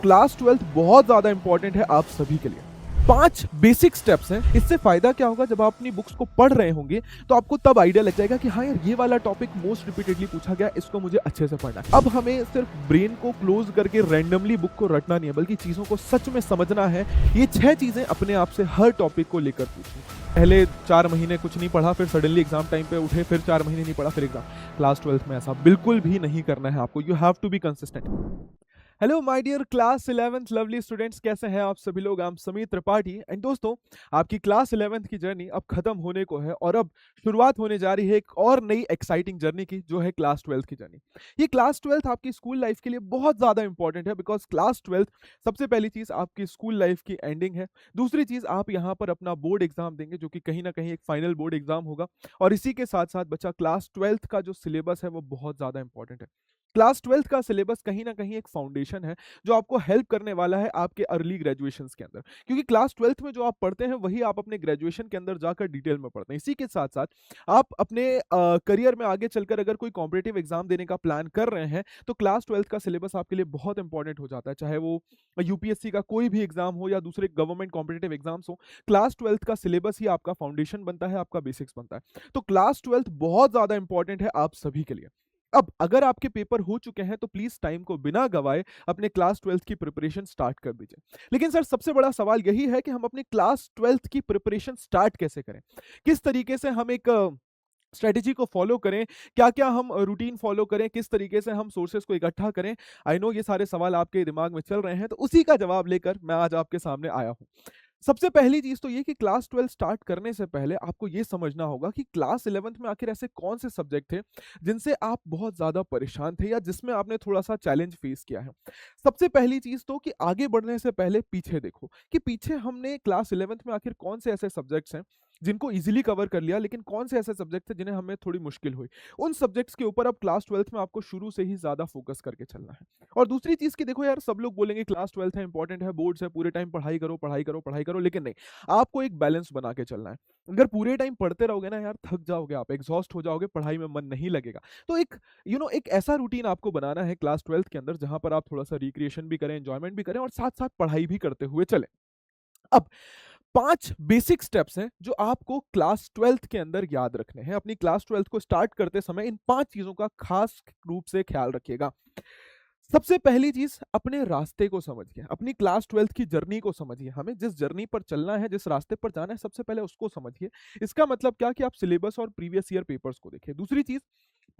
Class 12th बहुत ज़्यादा important है आप सभी के लिए। 5 बेसिक स्टेप्स हैं। इससे फ़ायदा क्या होगा, जब आप अपनी बुक्स को पढ़ रहे होंगे तो आपको तब आइडिया लग जाएगा कि हाँ यार, ये वाला टॉपिक मोस्ट रिपीटेडली पूछा गया, इसको मुझे अच्छे से पढ़ना है। अब हमें सिर्फ ब्रेन को क्लोज करके रैंडमली बुक को रटना नहीं है, बल्कि चीज़ों को सच में समझना है। ये 6 चीज़ें अपने आप से हर टॉपिक को लेकर पूछनी। पहले 4 महीने कुछ नहीं पढ़ा, फिर सडनली एग्जाम टाइम पे उठे, फिर 4 महीने नहीं पढ़ा, फिर एग्जाम। क्लास 12th में ऐसा बिल्कुल भी नहीं करना है आपको। You have to be consistent. Hello my dear class 11th lovely students, कैसे हैं आप सभी लोग। I am Sameer Tripathi and दोस्तों, आपकी क्लास 11th की जर्नी अब खत्म होने को है और अब शुरुआत होने जा रही है एक और नई एक्साइटिंग जर्नी की, जो है क्लास 12th की जर्नी। ये क्लास 12th आपकी स्कूल लाइफ के लिए बहुत ज़्यादा इंपॉर्टेंट है, बिकॉज क्लास 12th सबसे पहली चीज़ आपकी स्कूल लाइफ की एंडिंग है। दूसरी चीज़, आप यहाँ पर अपना बोर्ड एग्जाम देंगे, जो कि कहीं ना कहीं एक फाइनल बोर्ड एग्जाम होगा। और इसी के साथ साथ बच्चा, क्लास 12th का जो सिलेबस है वो बहुत ज़्यादा इंपॉर्टेंट है। क्लास 12th का सिलेबस कहीं ना कहीं एक फाउंडेशन है, जो आपको हेल्प करने वाला है आपके अर्ली ग्रेजुएशन के अंदर। क्योंकि क्लास 12th में जो आप पढ़ते हैं वही आप अपने ग्रेजुएशन के अंदर जाकर डिटेल में पढ़ते हैं। इसी के साथ साथ आप अपने करियर में आगे चलकर अगर कोई कॉम्पिटेटिव एग्जाम देने का प्लान कर रहे हैं, तो क्लास 12th का सिलेबस आपके लिए बहुत इंपॉर्टेंट हो जाता है। चाहे वो यूपीएससी का कोई भी एग्जाम हो या दूसरे गवर्नमेंट कॉम्पिटेटिव एग्जाम्स हो, क्लास 12th का सिलेबस ही आपका फाउंडेशन बनता है, आपका बेसिक्स बनता है। तो क्लास 12th बहुत ज्यादा इंपॉर्टेंट है आप सभी के लिए। अब अगर आपके पेपर हो चुके हैं तो प्लीज टाइम को बिना गवाए अपने क्लास 12th की प्रिपरेशन स्टार्ट कर दीजिए। लेकिन सर, सबसे बड़ा सवाल यही है कि हम अपने क्लास 12th की प्रिपरेशन स्टार्ट कैसे करें, किस तरीके से हम एक स्ट्रेटेजी को फॉलो करें, क्या क्या हम रूटीन फॉलो करें, किस तरीके से हम सोर्सेस को इकट्ठा करें। आई नो ये सारे सवाल आपके दिमाग में चल रहे हैं, तो उसी का जवाब लेकर मैं आज आपके सामने आया हूं। सबसे पहली चीज तो ये कि क्लास 12 स्टार्ट करने से पहले आपको ये समझना होगा कि क्लास 11th में आखिर ऐसे कौन से सब्जेक्ट थे जिनसे आप बहुत ज्यादा परेशान थे, या जिसमें आपने थोड़ा सा चैलेंज फेस किया है। सबसे पहली चीज तो कि आगे बढ़ने से पहले पीछे देखो कि पीछे हमने क्लास 11th में आखिर कौन से ऐसे सब्जेक्ट्स हैं जिनको इजीली कवर कर लिया, लेकिन कौन से ऐसे सब्जेक्ट थे जिन्हें हमें थोड़ी मुश्किल हुई। उन सब्जेक्ट्स के ऊपर अब क्लास 12th में आपको शुरू से ही ज्यादा फोकस करके चलना है। और दूसरी चीज की देखो यार, सब लोग बोलेंगे क्लास 12th है, इंपॉर्टेंट है, बोर्ड्स है, पूरे टाइम पढ़ाई करो पढ़ाई करो पढ़ाई करो, लेकिन नहीं, आपको एक बैलेंस बना के चलना है। अगर पूरे टाइम पढ़ते रहोगे ना यार, थक जाओगे, आप एग्जॉस्ट हो जाओगे, पढ़ाई में मन नहीं लगेगा। तो एक एक ऐसा रूटीन आपको बनाना है क्लास 12th के अंदर, जहां पर आप थोड़ा सा रिक्रिएशन भी करें, एंजॉयमेंट भी करें, और साथ साथ पढ़ाई भी करते हुए चले। अब 5 बेसिक स्टेप्स हैं जो आपको क्लास 12th के अंदर याद रखने हैं। अपनी क्लास 12th को स्टार्ट करते समय इन 5 चीजों का खास रूप से ख्याल रखिएगा। सबसे पहली चीज, अपने रास्ते को समझिए, अपनी क्लास 12th की जर्नी को समझिए। हमें जिस जर्नी पर चलना है, जिस रास्ते पर जाना है, सबसे पहले उसको समझिए। इसका मतलब क्या कि आप सिलेबस और प्रीवियस ईयर पेपर्स को देखिए। दूसरी चीज,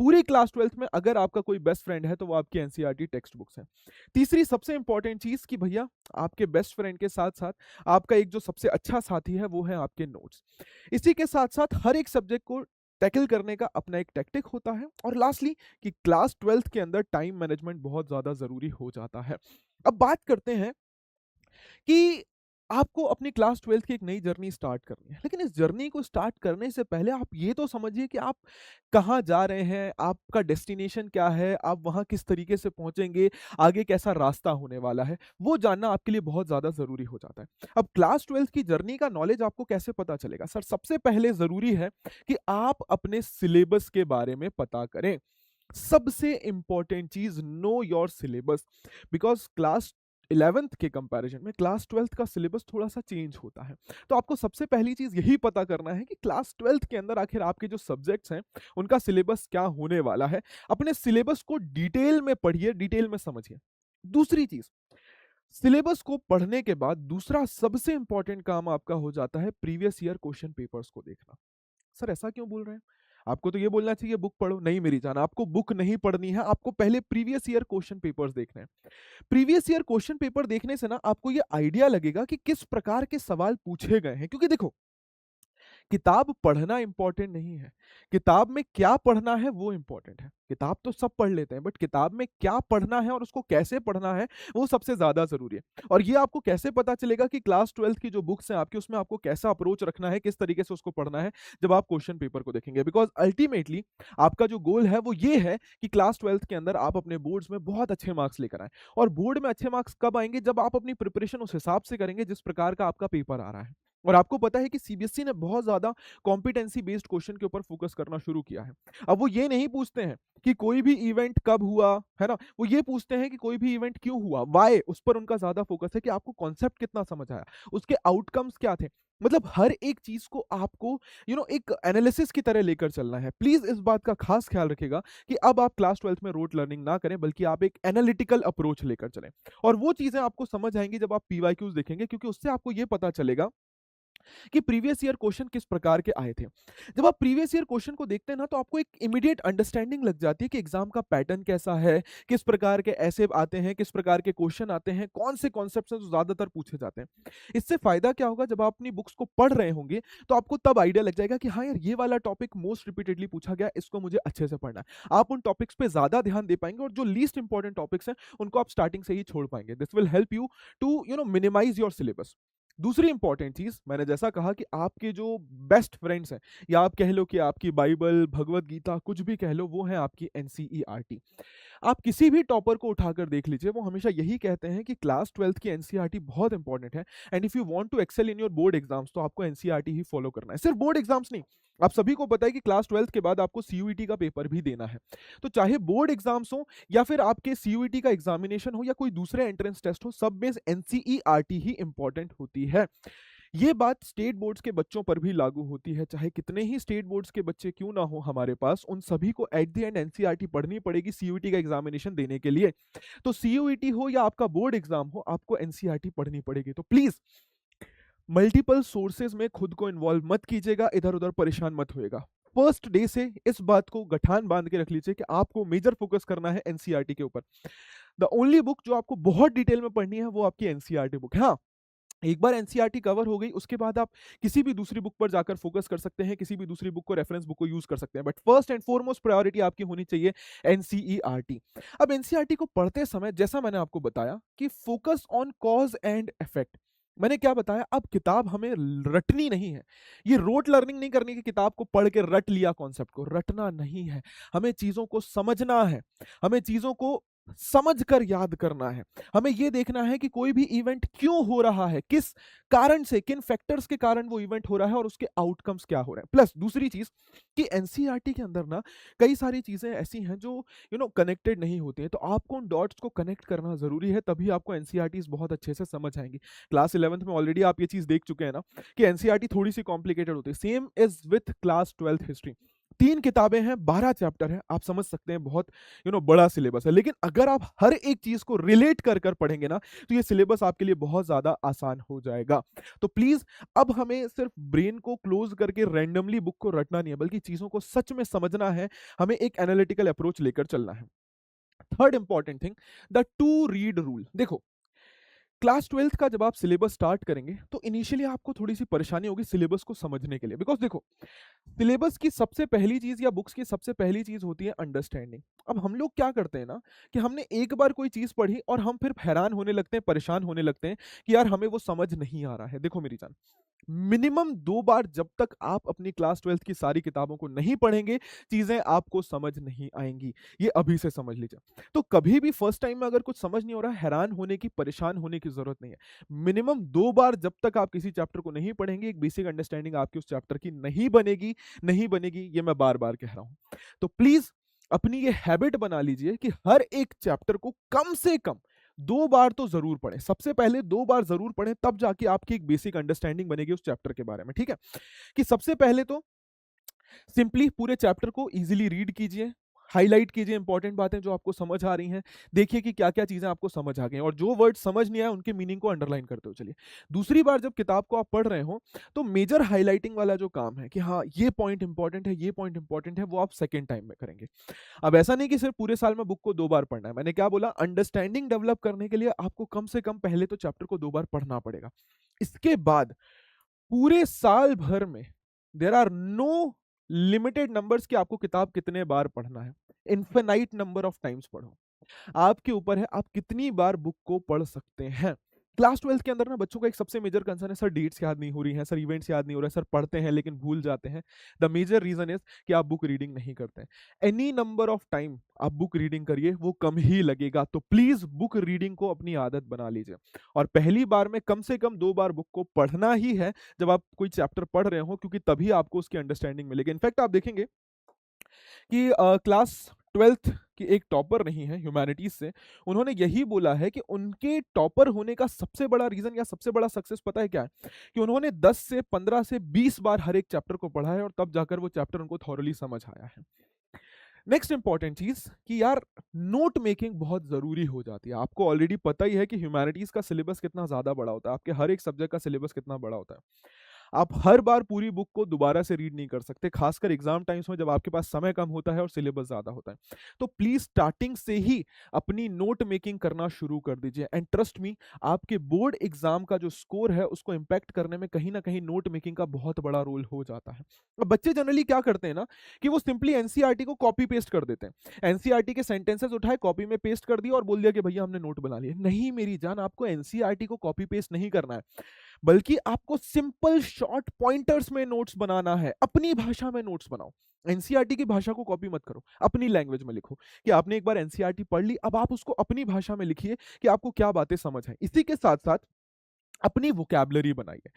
पूरी क्लास 12th में अगर आपका कोई बेस्ट फ्रेंड है तो वो आपकी एनसीईआरटी टेक्स्ट बुक्स हैं। तीसरी सबसे इंपॉर्टेंट चीज कि भैया, आपके बेस्ट फ्रेंड के साथ साथ आपका एक जो सबसे अच्छा साथी है वो है आपके नोट्स। इसी के साथ साथ हर एक सब्जेक्ट को टैकल करने का अपना एक टैक्टिक होता है। और लास्टली कि क्लास 12th के अंदर टाइम मैनेजमेंट बहुत ज्यादा जरूरी हो जाता है। अब बात करते हैं कि आपको अपनी क्लास 12th की एक नई जर्नी स्टार्ट करनी है, लेकिन इस जर्नी को स्टार्ट करने से पहले आप ये तो समझिए कि आप कहाँ जा रहे हैं, आपका डेस्टिनेशन क्या है, आप वहाँ किस तरीके से पहुंचेंगे, आगे कैसा रास्ता होने वाला है, वो जानना आपके लिए बहुत ज़्यादा ज़रूरी हो जाता है। अब क्लास 12th की जर्नी का नॉलेज आपको कैसे पता चलेगा सर? सबसे पहले ज़रूरी है कि आप अपने सिलेबस के बारे में पता करें। सबसे इंपॉर्टेंट चीज, know your syllabus. Because class 11th के कंपैरिजन में क्लास 12th का सिलेबस थोड़ा सा चेंज होता है। तो आपको सबसे पहली चीज यही पता करना है कि क्लास 12th के अंदर आखिर आपके जो सब्जेक्ट्स हैं उनका सिलेबस क्या होने वाला है। अपने सिलेबस को डिटेल में पढ़िए, डिटेल में समझिए। दूसरी चीज, सिलेबस को पढ़ने के बाद दूसरा सबसे इंपॉर्टेंट काम आपका हो जाता है प्रीवियस ईयर क्वेश्चन पेपर्स को देखना। सर ऐसा क्यों बोल रहे हैं? आपको तो ये बोलना चाहिए बुक पढ़ो। नहीं मेरी जान, आपको बुक नहीं पढ़नी है, आपको पहले प्रीवियस ईयर क्वेश्चन पेपर्स देखने हैं। प्रीवियस ईयर क्वेश्चन पेपर देखने से ना आपको ये आइडिया लगेगा कि किस प्रकार के सवाल पूछे गए हैं। क्योंकि देखो, किताब पढ़ना इंपॉर्टेंट नहीं है, किताब में क्या पढ़ना है वो इंपॉर्टेंट है। किताब तो सब पढ़ लेते हैं, बट किताब में क्या पढ़ना है और उसको कैसे पढ़ना है वो सबसे ज्यादा जरूरी है। और ये आपको कैसे पता चलेगा कि क्लास 12th की जो बुक्स हैं आपकी, उसमें आपको कैसा अप्रोच रखना है, किस तरीके से उसको पढ़ना है, जब आप क्वेश्चन पेपर को देखेंगे। बिकॉज अल्टीमेटली आपका जो गोल है वो ये है कि क्लास 12th के अंदर आप अपने बोर्ड्स में बहुत अच्छे मार्क्स लेकर आए। और बोर्ड में अच्छे मार्क्स कब आएंगे? जब आप अपनी प्रिपरेशन उस हिसाब से करेंगे जिस प्रकार का आपका पेपर आ रहा है। और आपको पता है कि सीबीएसई ने बहुत ज़्यादा कॉम्पिटेंसी बेस्ड क्वेश्चन के ऊपर फोकस करना शुरू किया है। अब वो ये नहीं पूछते हैं कि कोई भी इवेंट कब हुआ, है ना? वो ये पूछते हैं कि कोई भी इवेंट क्यों हुआ? व्हाय? उस पर उनका ज़्यादा फोकस है कि आपको कॉन्सेप्ट कितना समझ आया, उसके आउटकम्स क्या थे। मतलब हर एक चीज़ को आपको एक एनालिसिस की तरह लेकर चलना है। प्लीज़ इस बात का खास ख्याल रखिएगा कि अब आप क्लास 12th में रोट लर्निंग ना करें, बल्कि आप एक एनालिटिकल अप्रोच लेकर चलें। और वो चीज़ें आपको समझ आएँगी जब आप पीवाईक्यूज़ देखेंगे, क्योंकि उससे आपको ये पता चलेगा कि प्रीवियस ईयर क्वेश्चन किस प्रकार के आए थे। जब आप प्रीवियस ईयर क्वेश्चन को देखते हैं ना, तो आपको एक इमीडिएट अंडरस्टैंडिंग लग जाती है कि एग्जाम का पैटर्न कैसा है, किस प्रकार के ऐसे आते हैं, किस प्रकार के क्वेश्चन आते हैं, कौन से कॉन्सेप्ट्स हैं जो ज्यादातर पूछे जाते हैं। इससे फायदा क्या होगा, जब आप अपनी बुक्स को पढ़ रहे होंगे तो आपको तब आइडिया लग जाएगा कि हाँ यार, ये वाला टॉपिक मोस्ट रिपीटेडली पूछा गया, इसको मुझे अच्छे से पढ़ना है। आप उन टॉपिक्स पे ज्यादा ध्यान दे पाएंगे, और जो लीस्ट इंपॉर्टेंट टॉपिक्स हैं उनको आप स्टार्टिंग से ही छोड़ पाएंगे। This will help you to minimize your syllabus. दूसरी इंपॉर्टेंट चीज, मैंने जैसा कहा कि आपके जो बेस्ट फ्रेंड्स हैं, या आप कह लो कि आपकी बाइबल, भगवत गीता, कुछ भी कह लो, वो है आपकी एनसीईआरटी। आप किसी भी टॉपर को उठाकर देख लीजिए, वो हमेशा यही कहते हैं कि क्लास 12th की एनसीईआरटी बहुत इंपॉर्टेंट है, and if you want to excel in your board exams, तो आपको एनसीईआरटी ही फॉलो करना है। सिर्फ बोर्ड एग्जाम्स नहीं, आप सभी को पता है कि क्लास 12th के बाद आपको सीयूईटी का पेपर भी देना है। तो चाहे बोर्ड एग्जाम्स हो, या फिर आपके सीयूईटी का एग्जामिनेशन हो, या कोई दूसरे एंट्रेंस टेस्ट हो, सब में एनसीईआरटी ही इंपॉर्टेंट होती है। ये बात स्टेट बोर्ड्स के बच्चों पर भी लागू होती है। चाहे कितने ही स्टेट बोर्ड्स के बच्चे क्यों ना हो हमारे पास, उन सभी को एट द एंड एनसीईआरटी पढ़नी पड़ेगी सीयूईटी का एग्जामिनेशन देने के लिए। तो सीयूईटी हो या आपका बोर्ड एग्जाम हो, आपको एनसीईआरटी पढ़नी पड़ेगी। तो प्लीज मल्टीपल सोर्सेज में खुद को इन्वॉल्व मत कीजिएगा, इधर उधर परेशान मत होएगा। फर्स्ट डे से इस बात को गठान बांध के रख लीजिए कि आपको मेजर फोकस करना है एनसीईआरटी के ऊपर। द ओनली बुक जो आपको बहुत डिटेल में पढ़नी है, वो आपकी एनसीईआरटी बुक है। हाँ, एक बार एनसीईआरटी कवर हो गई, उसके बाद आप किसी भी दूसरी बुक पर जाकर फोकस कर सकते हैं, किसी भी दूसरी बुक को, रेफरेंस बुक को यूज कर सकते हैं, but first and foremost priority आपकी होनी चाहिए एनसीईआरटी। अब एनसीईआरटी को पढ़ते समय, जैसा मैंने आपको बताया कि focus on cause and effect. मैंने क्या बताया, अब किताब हमें रटनी नहीं है। ये रोट लर्निंग नहीं करनी कि किताब को पढ़ के रट लिया, कॉन्सेप्ट को रटना नहीं है। हमें चीजों को समझना है, हमें चीजों को समझ कर याद करना है। हमें यह देखना है कि कोई भी इवेंट क्यों हो रहा है, किस कारण से, किन फैक्टर्स के कारण वो इवेंट हो रहा है, और उसके आउटकम्स क्या हो रहे हैं। प्लस दूसरी चीज कि एनसीईआरटी के अंदर ना कई सारी चीजें ऐसी हैं जो कनेक्टेड नहीं होती हैं, तो आपको उन डॉट्स को कनेक्ट करना जरूरी है, तभी आपको एनसीईआरटी बहुत अच्छे से समझ आएंगी। क्लास 11th में ऑलरेडी आप ये चीज देख चुके हैं ना कि एनसीईआरटी थोड़ी सी कॉम्प्लिकेटेड होती है। Same is with class 12th history. 3 किताबें हैं, 12 चैप्टर हैं, आप समझ सकते हैं बहुत बड़ा सिलेबस है। लेकिन अगर आप हर एक चीज को रिलेट कर कर पढ़ेंगे ना, तो ये सिलेबस आपके लिए बहुत ज्यादा आसान हो जाएगा। तो प्लीज, अब हमें सिर्फ ब्रेन को क्लोज करके रैंडमली बुक को रटना नहीं है, बल्कि चीजों को सच में समझना है। हमें एक एनालिटिकल अप्रोच लेकर चलना है। Third important thing, the two read rule. देखो, क्लास 12th का जब आप सिलेबस स्टार्ट करेंगे, तो इनिशियली आपको थोड़ी सी परेशानी होगी सिलेबस को समझने के लिए, बिकॉज देखो, सिलेबस की सबसे पहली चीज, या बुक्स की सबसे पहली चीज होती है अंडरस्टैंडिंग। अब हम लोग क्या करते हैं ना कि हमने एक बार कोई चीज पढ़ी और हम फिर हैरान होने लगते हैं, परेशान होने लगते हैं कि यार हमें वो समझ नहीं आ रहा है। देखो मेरी जान, मिनिमम 2 बार जब तक आप अपनी क्लास 12th की सारी किताबों को नहीं पढ़ेंगे, चीजें आपको समझ नहीं आएंगी। ये अभी से समझ लीजिए। तो कभी भी फर्स्ट टाइम में अगर कुछ समझ नहीं हो रहा है, हैरान होने की, परेशान होने की जरूरत नहीं है। मिनिमम 2 बार जब तक आप किसी चैप्टर को नहीं पढ़ेंगे, एक बेसिक अंडरस्टैंडिंग आपकी उस चैप्टर की नहीं बनेगी। नहीं बनेगी, ये मैं बार बार कह रहा हूं। तो प्लीज अपनी ये हैबिट बना लीजिए कि हर एक चैप्टर को कम से कम 2 बार तो जरूर पढ़ें। सबसे पहले 2 बार जरूर पढ़ें, तब जाके आपकी एक बेसिक अंडरस्टैंडिंग बनेगी उस चैप्टर के बारे में। ठीक है, कि सबसे पहले तो सिंपली पूरे चैप्टर को इजीली रीड कीजिए, हाईलाइट कीजिए इंपॉर्टेंट बातें जो आपको समझ आ रही हैं। देखिए कि क्या क्या चीजें आपको समझ आ गई हैं, और जो वर्ड समझ नहीं आया उनके मीनिंग को अंडरलाइन करते हो चलिए। दूसरी बार जब किताब को आप पढ़ रहे हो, तो मेजर हाईलाइटिंग वाला जो काम है कि हाँ ये पॉइंट इंपॉर्टेंट है, ये पॉइंट इंपॉर्टेंट है, वो आप सेकेंड टाइम में करेंगे। अब ऐसा नहीं कि सिर्फ पूरे साल में बुक को 2 बार पढ़ना है। मैंने क्या बोला, अंडरस्टैंडिंग डेवलप करने के लिए आपको कम से कम पहले तो चैप्टर को 2 बार पढ़ना पड़ेगा। इसके बाद पूरे साल भर में there are no limited numbers कि आपको किताब कितने बार पढ़ना है। इन्फिनाइट नंबर ऑफ टाइम्स पढ़ो, आपके ऊपर है आप कितनी बार बुक को पढ़ सकते हैं। क्लास 12th के अंदर ना बच्चों का एक सबसे मेजर कंसर्न है, सर डेट्स याद नहीं हो रही हैं, सर इवेंट्स याद नहीं हो रहे हैं, सर पढ़ते हैं लेकिन भूल जाते हैं। द मेजर रीजन इज कि आप बुक रीडिंग नहीं करते हैं। एनी नंबर ऑफ टाइम आप बुक रीडिंग करिए, वो कम ही लगेगा। तो प्लीज बुक रीडिंग को अपनी आदत बना लीजिए, और पहली बार में कम से कम 2 बार बुक को पढ़ना ही है जब आप कोई चैप्टर पढ़ रहे हो, क्योंकि तभी आपको उसकी अंडरस्टैंडिंग मिलेगी। इनफैक्ट आप देखेंगे कि क्लास 12th की एक टॉपर नहीं है ह्यूमैनिटीज से, उन्होंने यही बोला है कि उनके टॉपर होने का सबसे बड़ा रीजन या सबसे बड़ा सक्सेस पता है क्या है? कि उन्होंने 10 से 15 से 20 बार हर एक चैप्टर को पढ़ा है, और तब जाकर वो चैप्टर उनको थॉरली समझ आया है। नेक्स्ट इंपॉर्टेंट चीज कि यार नोट मेकिंग बहुत जरूरी हो जाती है। आपको ऑलरेडी पता ही है कि ह्यूमैनिटीज का सिलेबस कितना ज्यादा बड़ा होता है, आपके हर एक सब्जेक्ट का सिलेबस कितना बड़ा होता है। आप हर बार पूरी बुक को दोबारा से रीड नहीं कर सकते, खासकर एग्जाम टाइम्स में जब आपके पास समय कम होता है और सिलेबस ज्यादा होता है। तो प्लीज स्टार्टिंग से ही अपनी नोट मेकिंग करना शुरू कर दीजिए, एंड ट्रस्ट मी, आपके बोर्ड एग्जाम का जो स्कोर है उसको इंपैक्ट करने में कहीं ना कहीं नोट मेकिंग का बहुत बड़ा रोल हो जाता है। अब बच्चे जनरली क्या करते हैं ना, कि वो सिंपली एनसीईआरटी को कॉपी पेस्ट कर देते हैं। एनसीईआरटी के सेंटेंसेस उठाए, कॉपी में पेस्ट कर दिया और बोल दिया कि भैया हमने नोट बना लिया। नहीं मेरी जान, आपको एनसीईआरटी को कॉपी पेस्ट नहीं करना है, बल्कि आपको सिंपल शॉर्ट पॉइंटर्स में नोट्स बनाना है। अपनी भाषा में नोट्स बनाओ, एनसीईआरटी की भाषा को कॉपी मत करो, अपनी लैंग्वेज में लिखो। कि आपने एक बार एनसीईआरटी पढ़ ली, अब आप उसको अपनी भाषा में लिखिए कि आपको क्या बातें समझ है। इसी के साथ साथ अपनी वोकैबुलरी बनाइए।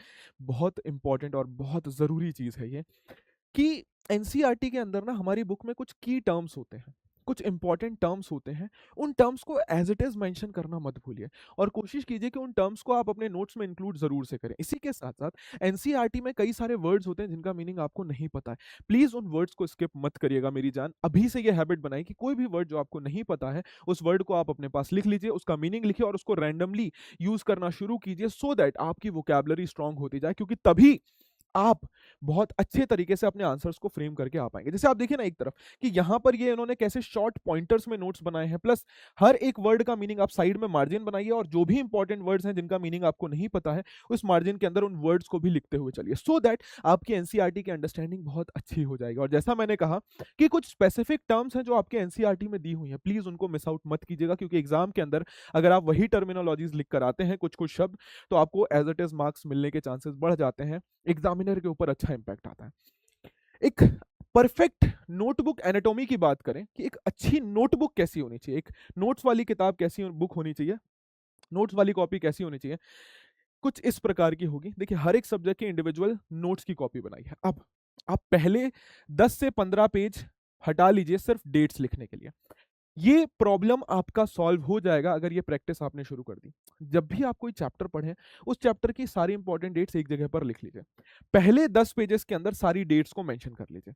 बहुत इंपॉर्टेंट और बहुत जरूरी चीज है ये, कि एनसीईआरटी के अंदर ना हमारी बुक में कुछ की टर्म्स होते हैं, कुछ इंपॉर्टेंट टर्म्स होते हैं। उन टर्म्स को एज इट इज मेंशन करना मत भूलिए, और कोशिश कीजिए कि उन टर्म्स को आप अपने नोट्स में इंक्लूड जरूर से करें। इसी के साथ साथ एनसीईआरटी में कई सारे वर्ड्स होते हैं जिनका मीनिंग आपको नहीं पता है, प्लीज उन वर्ड्स को स्किप मत करिएगा मेरी जान। अभी से ये हैबिट बनाइए कि कोई भी वर्ड जो आपको नहीं पता है, उस वर्ड को आप अपने पास लिख लीजिए, उसका मीनिंग लिखिए और उसको रैंडमली यूज करना शुरू कीजिए, सो दैट आपकी वोकैबुलरी स्ट्रांग होती जाए, क्योंकि तभी आप बहुत अच्छे तरीके से अपने आंसर्स को फ्रेम करके आ पाएंगे। जैसे आप देखिए ना एक तरफ कि यहां पर ये इन्होंने कैसे शॉर्ट पॉइंटर्स में नोट्स बनाए हैं, प्लस हर एक वर्ड का मीनिंग आप साइड में मार्जिन बनाइए, और जो भी इंपॉर्टेंट वर्ड्स हैं जिनका मीनिंग आपको नहीं पता है, उस मार्जिन के अंदर उन वर्ड्स को भी लिखते हुए चलिए, सो दैट आपकी एनसीईआरटी की अंडरस्टैंडिंग बहुत अच्छी हो जाएगी। और जैसा मैंने कहा कि कुछ स्पेसिफिक टर्म्स हैं जो आपके एनसीईआरटी में दी हुई हैं, प्लीज उनको मिस आउट मत कीजिएगा, क्योंकि एग्जाम के अंदर अगर आप वही टर्मिनोलॉजीज लिख कर आते हैं, कुछ कुछ शब्द, तो आपको एज इट इज मार्क्स मिलने के चांसेस बढ़ जाते हैं, एग्जामिनर के ऊपर अच्छा इंपैक्ट आता है। एक परफेक्ट नोटबुक एनाटॉमी की बात करें कि एक अच्छी नोटबुक कैसी होनी चाहिए, एक नोट्स वाली किताब कैसी बुक होनी चाहिए, नोट्स वाली कॉपी कैसी होनी चाहिए, कुछ इस प्रकार की होगी। देखिए हर एक सब्जेक्ट के इंडिविजुअल नोट्स की कॉपी बनाई है। अब आप पहले 10 से 15 पेज हटा लीजिए सिर्फ डेट्स लिखने के लिए। ये प्रॉब्लम आपका सॉल्व हो जाएगा अगर ये प्रैक्टिस आपने शुरू कर दी। जब भी आप कोई चैप्टर पढ़ें, उस चैप्टर की सारी इंपॉर्टेंट डेट्स एक जगह पर लिख लीजिए, पहले 10 पेजेस के अंदर सारी डेट्स को मेंशन कर लीजिए।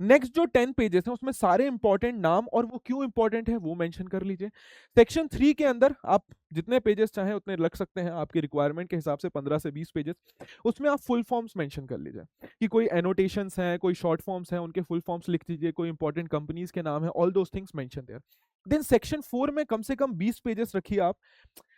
नेक्स्ट जो 10 पेजेस हैं उसमें सारे इंपॉर्टेंट नाम और वो क्यों इंपॉर्टेंट है वो मेंशन कर लीजिए। सेक्शन 3 के अंदर आप जितने पेजेस चाहें उतने रख सकते हैं, आपकी रिक्वायरमेंट के हिसाब से 15 से 20 पेजेस। उसमें आप फुल फॉर्म्स मेंशन कर लीजिए कि कोई एनोटेशंस हैं, कोई शॉर्ट फॉर्म्स हैं, उनके फुल फॉर्म्स लिख दीजिए, कोई इंपॉर्टेंट कंपनीज के नाम है, all those things mention there. Then section 4 में कम से कम 20 पेजेस रखिए आप।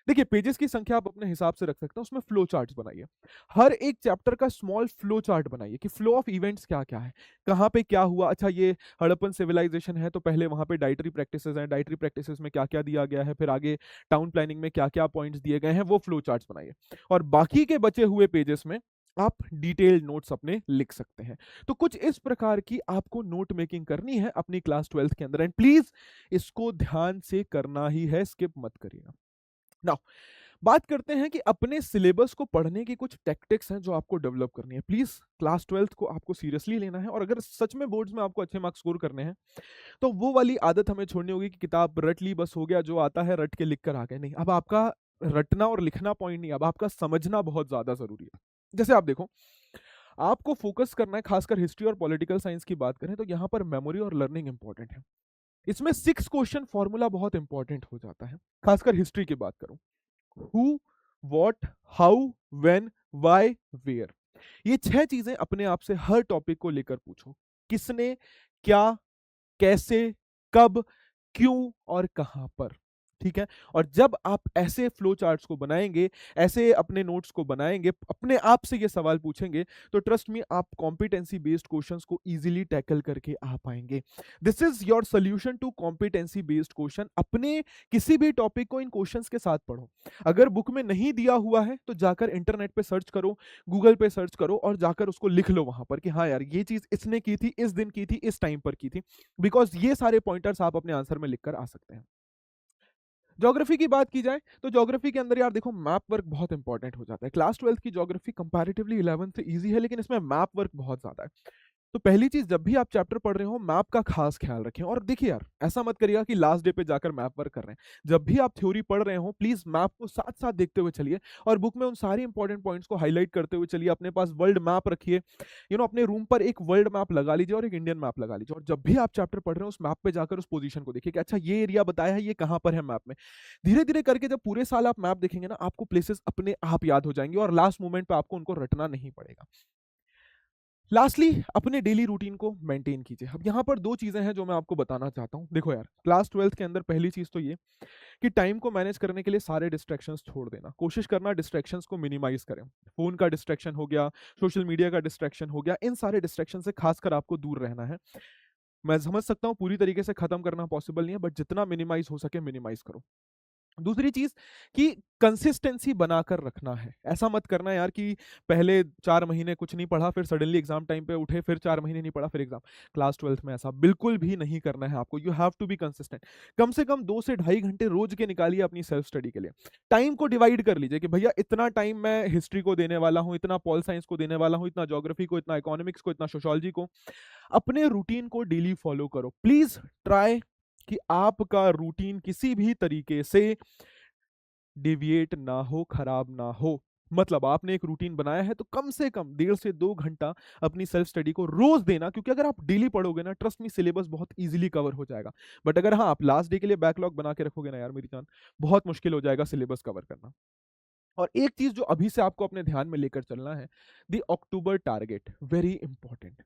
देखिए पेजेस की संख्या आप अपने हिसाब से रख सकते हैं, उसमें फ्लो चार्ट्स बनाइए। हर एक चैप्टर का स्मॉल फ्लो चार्ट बनाइए कि फ्लो ऑफ इवेंट्स क्या क्या है, कहाँ पे क्या हुआ। अच्छा ये हड़प्पन सिविलाइजेशन है तो पहले वहाँ पे डाइटरी प्रैक्टिसेस हैं, डाइटरी प्रैक्टिसेस में क्या क्या दिया गया है, फिर आगे टाउन प्लानिंग में क्या क्या पॉइंट्स दिए गए हैं, वो फ्लो चार्ट्स बनाइए। और बाकी के बचे हुए पेजेस में आप डिटेल्ड नोट्स अपने लिख सकते हैं। तो कुछ इस प्रकार की आपको नोट मेकिंग करनी है अपनी क्लास 12th के अंदर, एंड प्लीज इसको ध्यान से करना ही है, स्किप मत करिएगा। नाउ बात करते हैं कि अपने सिलेबस को पढ़ने की कुछ टैक्टिक्स हैं जो आपको डेवलप करनी है। प्लीज क्लास 12th को आपको सीरियसली लेना है, और अगर सच में बोर्ड्स में आपको अच्छे मार्क्स स्कोर करने हैं तो वो वाली आदत हमें छोड़नी होगी कि किताब रट ली बस हो गया, जो आता है रट के लिख कर आ गए। नहीं, अब आपका रटना और लिखना पॉइंट नहीं, अब आपका समझना बहुत ज्यादा जरूरी है। जैसे आप देखो, आपको फोकस करना है, खासकर हिस्ट्री और पॉलिटिकल साइंस की बात करें तो यहाँ पर मेमोरी और लर्निंग इंपॉर्टेंट है। इसमें 6 क्वेश्चन फॉर्मूला बहुत इंपॉर्टेंट हो जाता है। खासकर हिस्ट्री की बात करूं, who, what, how, when, why, where, ये 6 चीजें अपने आप से हर टॉपिक को लेकर पूछो। किसने, क्या, कैसे, कब, क्यों और कहां पर। ठीक है। और जब आप ऐसे फ्लो चार्ट्स को बनाएंगे, ऐसे अपने नोट्स को बनाएंगे, अपने आप से ये सवाल पूछेंगे, तो ट्रस्ट मी आप कॉम्पिटेंसी बेस्ड क्वेश्चंस को इजीली टैकल करके आ पाएंगे। This is your solution to competency based question. अपने किसी भी टॉपिक को इन क्वेश्चंस के साथ पढ़ो। अगर बुक में नहीं दिया हुआ है तो जाकर इंटरनेट पे सर्च करो, गूगल पे सर्च करो और जाकर उसको लिख लो वहां पर कि हाँ यार ये चीज इसने की थी, इस दिन की थी, इस टाइम पर की थी। बिकॉज ये सारे पॉइंटर्स आप अपने आंसर में लिखकर आ सकते हैं। ज्योग्राफी की बात की जाए तो ज्योग्राफी के अंदर यार देखो मैप वर्क बहुत इंपॉर्टेंट हो जाता है। क्लास 12th की ज्योग्राफी कंपैरेटिवली 11th से इजी है, लेकिन इसमें मैप वर्क बहुत ज्यादा है। तो पहली चीज, जब भी आप चैप्टर पढ़ रहे हो मैप का खास ख्याल रखें। और देखिए यार, ऐसा मत करिएगा कि लास्ट डे पे जाकर मैप वर्क कर रहे हैं। जब भी आप थ्योरी पढ़ रहे हो प्लीज मैप को साथ साथ देखते हुए चलिए और बुक में उन सारे इंपॉर्टेंट पॉइंट्स को हाईलाइट करते हुए चलिए। अपने पास वर्ल्ड मैप रखिए, अपने रूम पर एक वर्ल्ड मैप लगा लीजिए और एक इंडियन मैप लगा लीजिए। और जब भी आप चैप्टर पढ़ रहे हो उस मैप पे जाकर उस पोजीशन को देखिए कि अच्छा ये एरिया बताया है, ये कहां पर है मैप में। धीरे धीरे करके जब पूरे साल आप मैप देखेंगे ना, आपको प्लेसेस अपने आप याद हो जाएंगे और लास्ट मोमेंट पे आपको उनको रटना नहीं पड़ेगा। लास्टली, अपने डेली रूटीन को मेंटेन कीजिए। अब यहाँ पर दो चीजें हैं जो मैं आपको बताना चाहता हूँ। देखो यार, क्लास 12th के अंदर पहली चीज तो ये कि टाइम को मैनेज करने के लिए सारे डिस्ट्रैक्शंस छोड़ देना। कोशिश करना डिस्ट्रैक्शंस को मिनिमाइज करें। फोन का डिस्ट्रैक्शन हो गया, सोशल मीडिया का डिस्ट्रैक्शन हो गया, इन सारे डिस्ट्रैक्शन से खासकर आपको दूर रहना है। मैं समझ सकता हूँ पूरी तरीके से खत्म करना पॉसिबल नहीं है, बट जितना मिनिमाइज हो सके मिनिमाइज करो। दूसरी चीज कि कंसिस्टेंसी बनाकर रखना है। ऐसा मत करना यार कि पहले 4 महीने कुछ नहीं पढ़ा, फिर सडनली एग्जाम टाइम पे उठे, फिर 4 महीने नहीं पढ़ा, फिर एग्जाम। क्लास 12th में ऐसा बिल्कुल भी नहीं करना है आपको। You have to be consistent. कम से कम 2 से ढाई घंटे रोज के निकालिए अपनी सेल्फ स्टडी के लिए। टाइम को डिवाइड कर लीजिए कि भैया इतना टाइम मैं हिस्ट्री को देने वाला हूँ, इतना पॉल साइंस को देने वाला हूँ, इतना ज्योग्राफी को, इतना इकोनॉमिक्स को, इतना सोशोलॉजी को। अपने रूटीन को डेली फॉलो करो। प्लीज ट्राई कि आपका रूटीन किसी भी तरीके से डेविएट ना हो, खराब ना हो। मतलब आपने एक रूटीन बनाया है तो कम से कम 1.5 से 2 घंटा अपनी सेल्फ स्टडी को रोज देना, क्योंकि अगर आप डेली पढ़ोगे ना, ट्रस्ट मी सिलेबस बहुत इजीली कवर हो जाएगा। बट अगर हाँ आप लास्ट डे के लिए बैकलॉग बना के रखोगे ना यार मेरी जान, बहुत मुश्किल हो जाएगा सिलेबस कवर करना। और एक चीज जो अभी से आपको अपने ध्यान में लेकर चलना है, the October target, very important.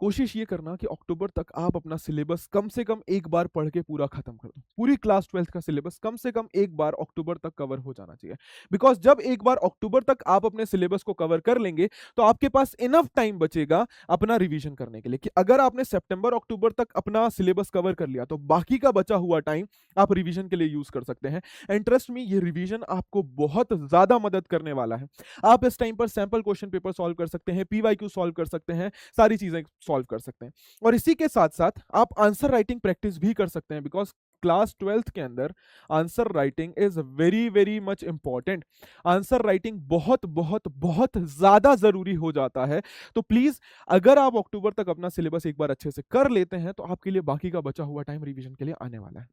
कोशिश ये करना कि अक्टूबर तक आप अपना सिलेबस कम से कम एक बार पढ़ के पूरा खत्म कर दो। पूरी क्लास 12th का सिलेबस कम से कम एक बार अक्टूबर तक कवर हो जाना चाहिए। बिकॉज जब एक बार अक्टूबर तक आप अपने सिलेबस को कवर कर लेंगे तो आपके पास इनफ टाइम बचेगा अपना रिवीजन करने के लिए। कि अगर आपने सितंबर अक्टूबर तक अपना सिलेबस कवर कर लिया तो बाकी का बचा हुआ टाइम आप रिवीजन के लिए यूज कर सकते हैं। एंड ट्रस्ट मी, ये रिवीजन आपको बहुत ज्यादा मदद करने वाला है। आप इस टाइम पर सैंपल क्वेश्चन पेपर सॉल्व कर सकते हैं, पीवाईक्यू सॉल्व कर सकते हैं, सारी चीजें सॉल्व कर सकते हैं। और इसी के साथ साथ आप आंसर राइटिंग प्रैक्टिस भी कर सकते हैं। बिकॉज क्लास 12th के अंदर answer writing is very very much important. Answer writing बहुत बहुत बहुत ज्यादा जरूरी हो जाता है। तो प्लीज, अगर आप अक्टूबर तक अपना सिलेबस एक बार अच्छे से कर लेते हैं तो आपके लिए बाकी का बचा हुआ टाइम रिवीजन के लिए आने वाला है।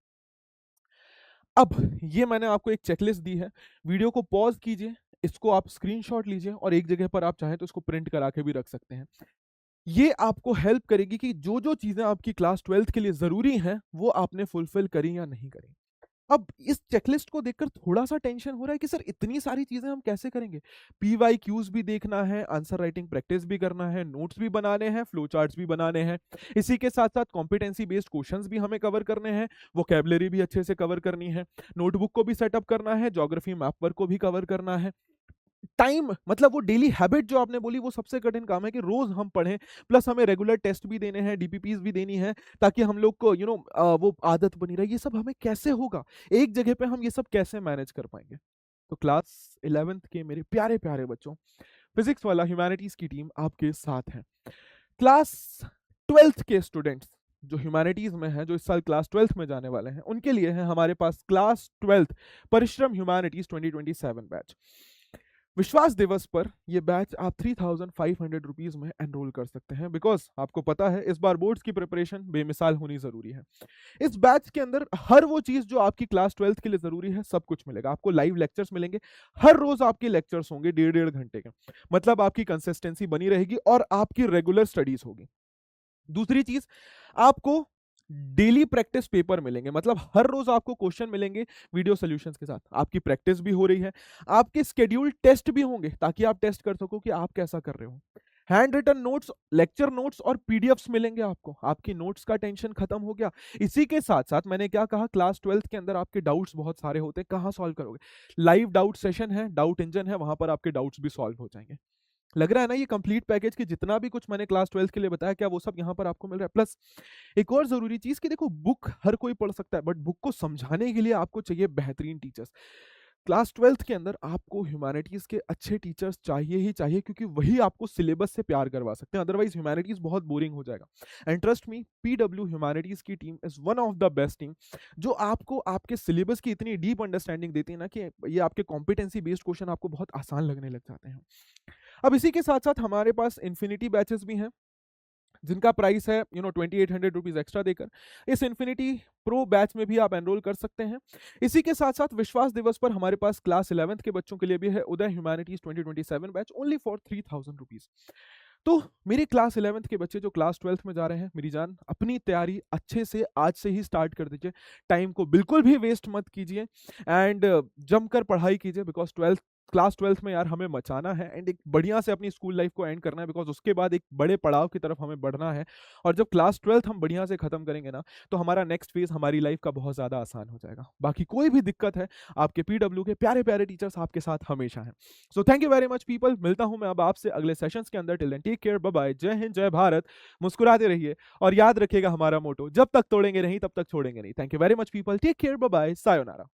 अब ये मैंने आपको एक चेकलिस्ट दी है। वीडियो को पॉज कीजिए, इसको आप स्क्रीनशॉट लीजिए और एक जगह पर आप चाहें तो इसको प्रिंट करा के भी रख सकते हैं। ये आपको हेल्प करेगी कि जो जो चीजें आपकी क्लास 12th के लिए जरूरी हैं वो आपने फुलफिल करी या नहीं करी। अब इस चेकलिस्ट को देखकर थोड़ा सा टेंशन हो रहा है कि सर इतनी सारी चीजें हम कैसे करेंगे। पीवाईक्यूज भी देखना है, आंसर राइटिंग प्रैक्टिस भी करना है, नोट्स भी बनाने हैं, फ्लो चार्ट्स भी बनाने हैं। इसी के साथ साथ कॉम्पिटेंसी बेस्ड क्वेश्चंस भी हमें कवर करने हैं, वोकैबुलरी भी अच्छे से कवर करनी है, नोटबुक को भी सेटअप करना है, ज्योग्राफी मैप वर्क को भी कवर करना है। टाइम मतलब वो डेली हैबिट जो आपने बोली वो सबसे कठिन काम है कि रोज हम पढ़ें। प्लस हमें रेगुलर टेस्ट भी देने हैं, डीपीपीज भी देनी है, ताकि हम लोग को वो आदत बनी रहे। ये सब हमें कैसे होगा, एक जगह पे हम ये सब कैसे मैनेज कर पाएंगे। तो क्लास 11th के मेरे प्यारे प्यारे बच्चों, फिजिक्स वाला ह्यूमैनिटीज की टीम आपके साथ है। क्लास 12th के स्टूडेंट्स जो ह्यूमैनिटीज में हैं, जो इस साल क्लास 12th में जाने वाले हैं, उनके लिए है हमारे पास क्लास 12th परिश्रम ह्यूमैनिटीज 2027 बैच। विश्वास दिवस पर ये बैच आप 3,500 रुपीज में एनरोल कर सकते हैं। बिकॉज आपको पता है इस बार बोर्ड्स की प्रिपरेशन बेमिसाल होनी जरूरी है। इस बैच के अंदर हर वो चीज जो आपकी क्लास 12th के लिए जरूरी है सब कुछ मिलेगा। आपको लाइव लेक्चर्स मिलेंगे, हर रोज आपके लेक्चर्स होंगे 1.5 घंटे के। मतलब आपकी कंसिस्टेंसी बनी रहेगी और आपकी रेगुलर स्टडीज होगी। दूसरी चीज, आपको डेली प्रैक्टिस पेपर मिलेंगे। मतलब हर रोज आपको क्वेश्चन मिलेंगे वीडियो सॉल्यूशंस के साथ। आपकी प्रैक्टिस भी हो रही है, आपके स्केड्यूल टेस्ट भी होंगे ताकि आप टेस्ट कर सको कि आप कैसा कर रहे हो। Hand written notes, lecture notes और पीडीएफ्स मिलेंगे आपको, आपकी नोट्स का टेंशन खत्म हो गया। इसी के साथ साथ मैंने क्या कहा, क्लास 12th के अंदर आपके डाउट्स बहुत सारे होते हैं, कहाँ सॉल्व करोगे? लाइव डाउट सेशन है, डाउट इंजन है, वहां पर आपके डाउट्स भी सॉल्व हो जाएंगे। लग रहा है ना ये कंप्लीट पैकेज की जितना भी कुछ मैंने क्लास 12th के लिए बताया, क्या वो सब यहाँ पर आपको मिल रहा है? प्लस एक और जरूरी चीज कि देखो, बुक हर कोई पढ़ सकता है, बट बुक को समझाने के लिए आपको चाहिए बेहतरीन टीचर्स। क्लास 12th के अंदर आपको ह्यूमैनिटीज के अच्छे टीचर्स चाहिए ही चाहिए, क्योंकि वही आपको सिलेबस से प्यार करवा सकते हैं, अदरवाइज ह्यूमैनिटीज बहुत बोरिंग हो जाएगा। And trust me, PW humanities की team is one of the best team, जो आपको आपके सिलेबस की इतनी डीप अंडरस्टैंडिंग देती है ना कि ये आपके कॉम्पिटेंसी बेस्ड क्वेश्चन आपको बहुत आसान लगने लग जाते हैं। अब इसी के साथ साथ हमारे पास इन्फिनिटी बैचेस भी हैं, जिनका प्राइस है 2800 रुपीज एक्स्ट्रा देकर। इस इन्फिनिटी प्रो बैच में भी आप एनरोल कर सकते हैं। इसी के साथ साथ विश्वास दिवस पर हमारे पास क्लास 11th के बच्चों के लिए भी है Uday humanities 2027 batch, only for 3000 rupees. तो मेरे क्लास 11th के बच्चे जो क्लास 12th में जा रहे हैं, मेरी जान, अपनी तैयारी अच्छे से आज से ही स्टार्ट कर दीजिए। टाइम को बिल्कुल भी वेस्ट मत कीजिए एंड जमकर पढ़ाई कीजिए, बिकॉज क्लास 12th में यार हमें मचाना है एंड एक बढ़िया से अपनी स्कूल लाइफ को एंड करना है, बिकॉज उसके बाद एक बड़े पड़ाव की तरफ हमें बढ़ना है। और जब क्लास 12th हम बढ़िया से खत्म करेंगे ना, तो हमारा नेक्स्ट फेज हमारी लाइफ का बहुत ज्यादा आसान हो जाएगा। बाकी कोई भी दिक्कत है, आपके पीडब्ल्यू के प्यारे प्यारे टीचर्स आपके साथ हमेशा हैं। So thank you very much people, मिलता हूं मैं अब आपसे अगले सेशंस के अंदर। Till then take care, bye bye, जय हिंद, जय भारत। मुस्कुराते रहिए और याद रखिएगा हमारा मोटो, जब तक तोड़ेंगे नहीं तब तक छोड़ेंगे नहीं। Thank you very much people, take care, bye bye, sayonara.